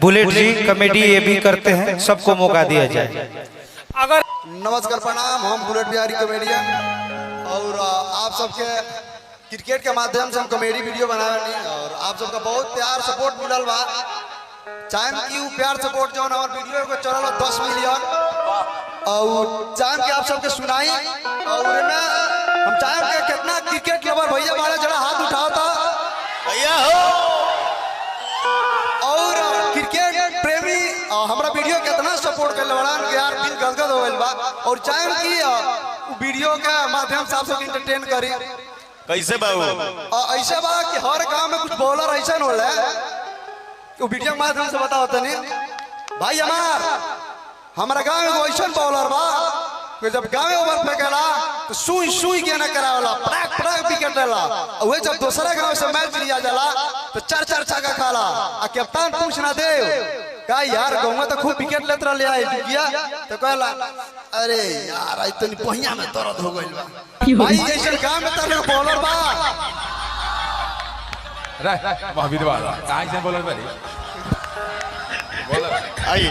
Bullet जी comedy ये भी करते हैं, सबको मौका दिया जाए। अगर नमस्कार प्रणाम, हम बुलेट बिहारी कॉमेडियन और आप सबके क्रिकेट के माध्यम से हम कॉमेडी वीडियो बना रहे हैं और आप सबका बहुत प्यार सपोर्ट मिलल बा। चाहे कि प्यार सपोर्ट जो हमारे वीडियो को चलल 10 मिलियन और चाहे कि आप सबके सुनाई और हम चाहे कि कितना क्रिकेट लवर भैया वाले जरा हाथ उठाओ था भैया हो और क्रिकेट प्रेमी हमारा वीडियो कितना सपोर्ट कर बड़ा यार दिल गदगद हो गइल बा और चाहे कि वीडियो के माध्यम से आप सब एंटरटेन करी। कैसे बाबू ऐसे बा कि हर गांव में कुछ बॉलर ऐसा होला तो वीडियो के माध्यम से बताओ तनी भाई हमारा गांव में ऐसा बॉलर बा कि जब गांव ओवर फेंकेला तो सुई सुई के ना करावला पटक पटक विकेट लेला और वो जब दूसरा गांव से मैच लिया जाला तो चार चार छक्का खाला आ कप्तान पूछ ना दे का यार गांव तो खूब विकेट लेत रहले आई किया तो कहला अरे यार आई तनी पहिया में दर्द हो गइल बा भाई ऐसे गांव में तो बॉलर बा महावीर वाला कहाँ से बॉलर बनी आई